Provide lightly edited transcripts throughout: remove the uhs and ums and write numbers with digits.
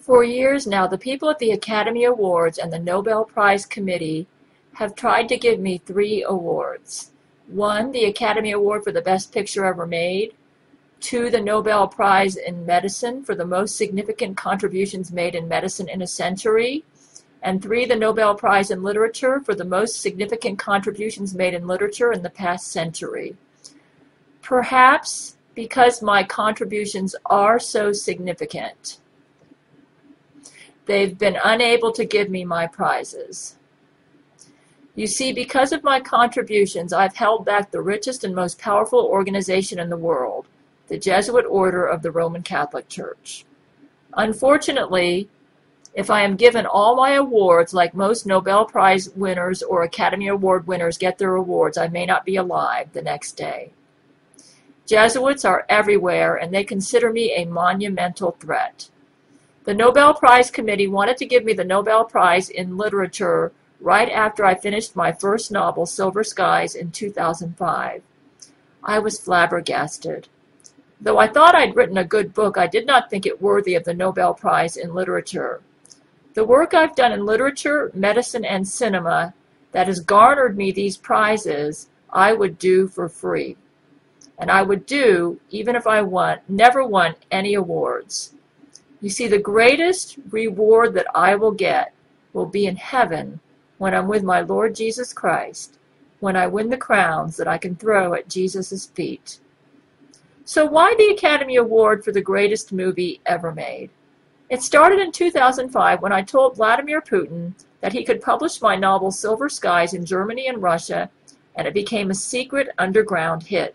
For years now, the people at the Academy Awards and the Nobel Prize Committee have tried to give me 3 awards. 1, the Academy Award for the Best Picture Ever Made. 2, the Nobel Prize in Medicine for the most significant contributions made in medicine in a century. And 3, the Nobel Prize in Literature for the most significant contributions made in literature in the past century. Perhaps because my contributions are so significant, they've been unable to give me my prizes. You see, because of my contributions, I've held back the richest and most powerful organization in the world, the Jesuit Order of the Roman Catholic Church. Unfortunately, if I am given all my awards like most Nobel Prize winners or Academy Award winners get their awards, I may not be alive the next day. Jesuits are everywhere, and they consider me a monumental threat. The Nobel Prize Committee wanted to give me the Nobel Prize in Literature right after I finished my first novel, Silver Skies, in 2005. I was flabbergasted. Though I thought I'd written a good book, I did not think it worthy of the Nobel Prize in Literature. The work I've done in literature, medicine, and cinema that has garnered me these prizes, I would do for free. And I would do, even if I never won any awards. You see, the greatest reward that I will get will be in heaven when I'm with my Lord Jesus Christ, when I win the crowns that I can throw at Jesus' feet. So why the Academy Award for the greatest movie ever made? It started in 2005 when I told Vladimir Putin that he could publish my novel Silver Skies in Germany and Russia, and it became a secret underground hit.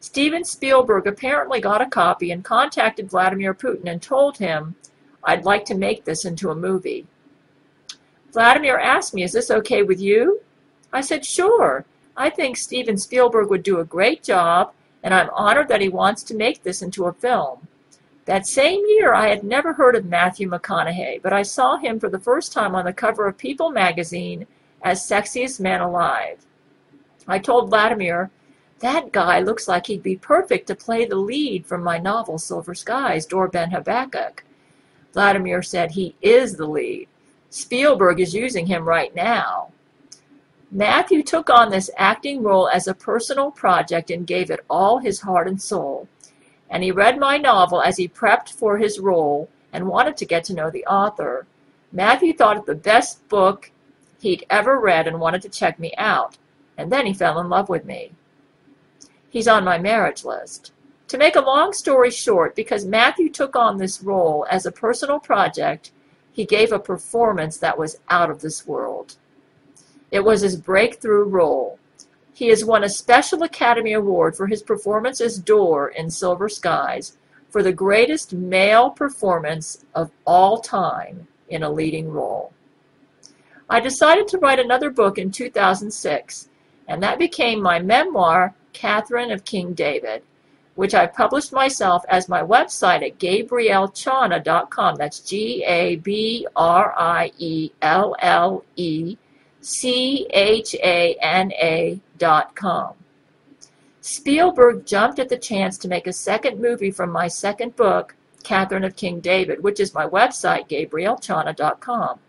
Steven Spielberg apparently got a copy and contacted Vladimir Putin and told him, "I'd like to make this into a movie." Vladimir asked me, "Is this okay with you?" I said, "Sure. I think Steven Spielberg would do a great job, and I'm honored that he wants to make this into a film." That same year, I had never heard of Matthew McConaughey, but I saw him for the first time on the cover of People magazine as Sexiest Man Alive. I told Vladimir, "That guy looks like he'd be perfect to play the lead from my novel Silver Skies, Dor Ben Habakkuk." Vladimir said, "He is the lead. Spielberg is using him right now." Matthew took on this acting role as a personal project and gave it all his heart and soul. And he read my novel as he prepped for his role and wanted to get to know the author. Matthew thought it the best book he'd ever read and wanted to check me out. And then he fell in love with me. He's on my marriage list. To make a long story short, because Matthew took on this role as a personal project, he gave a performance that was out of this world. It was his breakthrough role. He has won a special Academy Award for his performance as Dor in Silver Skies for the greatest male performance of all time in a leading role. I decided to write another book in 2006, and that became my memoir, Catherine of King David, which I published myself as my website at GabrielleChana.com. That's GabrielleChana.com. Spielberg jumped at the chance to make a second movie from my second book, Catherine of King David, which is my website, GabrielleChana.com.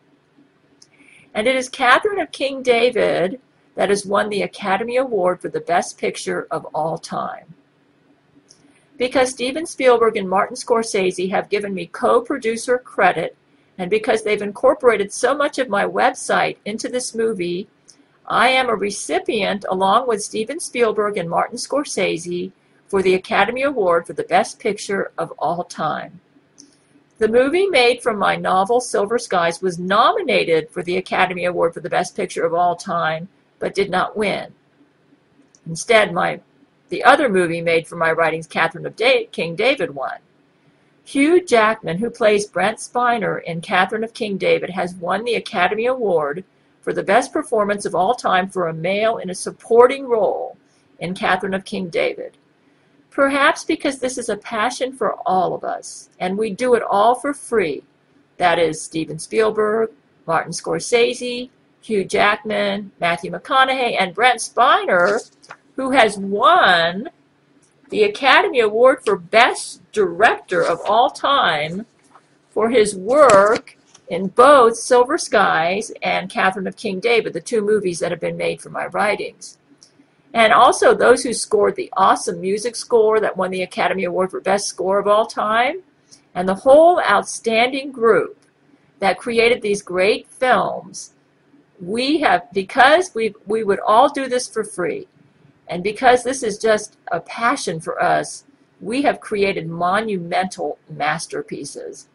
And it is Catherine of King David that has won the Academy Award for the Best Picture of all time. Because Steven Spielberg and Martin Scorsese have given me co-producer credit, and because they've incorporated so much of my website into this movie, I am a recipient, along with Steven Spielberg and Martin Scorsese, for the Academy Award for the Best Picture of all time. The movie made from my novel Silver Skies was nominated for the Academy Award for the Best Picture of all time, but did not win. Instead, the other movie made from my writings, Catherine of King David, won. Hugh Jackman, who plays Brent Spiner in Catherine of King David, has won the Academy Award for the best performance of all time for a male in a supporting role in Catherine of King David. Perhaps because this is a passion for all of us, and we do it all for free. That is Steven Spielberg, Martin Scorsese, Hugh Jackman, Matthew McConaughey, and Brent Spiner, who has won the Academy Award for Best Director of all time for his work in both Silver Skies and Catherine of King David, the two movies that have been made from my writings. And also those who scored the awesome music score that won the Academy Award for Best Score of all time, and the whole outstanding group that created these great films. Because we would all do this for free, and because this is just a passion for us, we have created monumental masterpieces.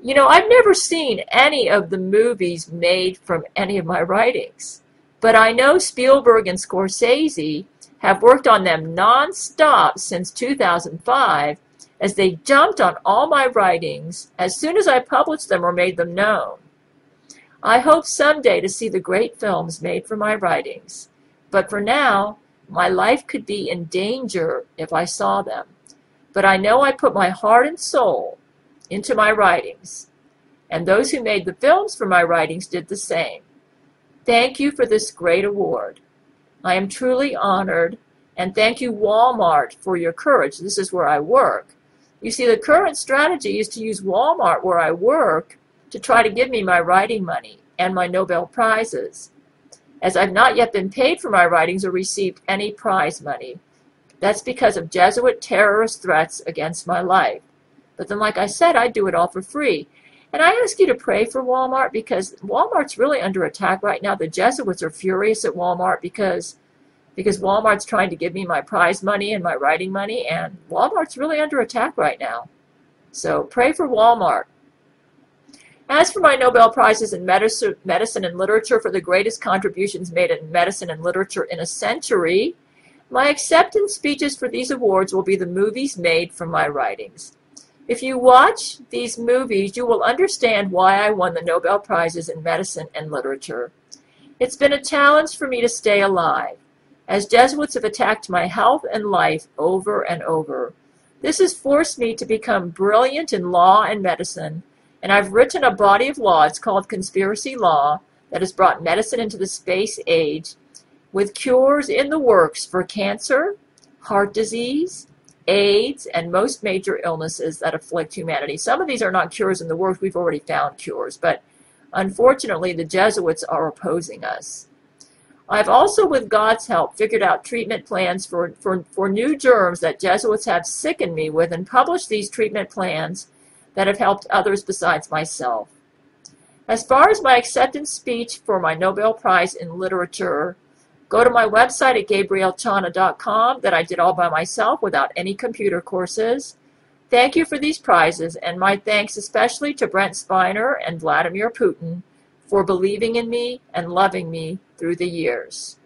You know, I've never seen any of the movies made from any of my writings, but I know Spielberg and Scorsese have worked on them non-stop since 2005, as they jumped on all my writings as soon as I published them or made them known. I hope someday to see the great films made from my writings, but for now, my life could be in danger if I saw them. But I know I put my heart and soul into my writings, and those who made the films for my writings did the same. Thank you for this great award. I am truly honored, and thank you, Walmart, for your courage. This is where I work. You see, the current strategy is to use Walmart, where I work, to try to give me my writing money and my Nobel Prizes, as I've not yet been paid for my writings or received any prize money. That's because of Jesuit terrorist threats against my life. But then, like I said, I do it all for free. And I ask you to pray for Walmart, because Walmart's really under attack right now. The Jesuits are furious at Walmart because Walmart's trying to give me my prize money and my writing money, and Walmart's really under attack right now. So pray for Walmart. As for my Nobel Prizes in medicine and literature for the greatest contributions made in medicine and literature in a century, my acceptance speeches for these awards will be the movies made from my writings. If you watch these movies, you will understand why I won the Nobel Prizes in medicine and literature. It's been a challenge for me to stay alive, as Jesuits have attacked my health and life over and over. This has forced me to become brilliant in law and medicine, and I've written a body of law, it's called Conspiracy Law, that has brought medicine into the space age, with cures in the works for cancer, heart disease, AIDS, and most major illnesses that afflict humanity. Some of these are not cures in the works. We've already found cures, but unfortunately the Jesuits are opposing us. I've also, with God's help, figured out treatment plans for new germs that Jesuits have sickened me with, and published these treatment plans that have helped others besides myself. As far as my acceptance speech for my Nobel Prize in literature, go to my website at GabrielleChana.com that I did all by myself without any computer courses. Thank you for these prizes, and my thanks especially to Brent Spiner and Vladimir Putin for believing in me and loving me through the years.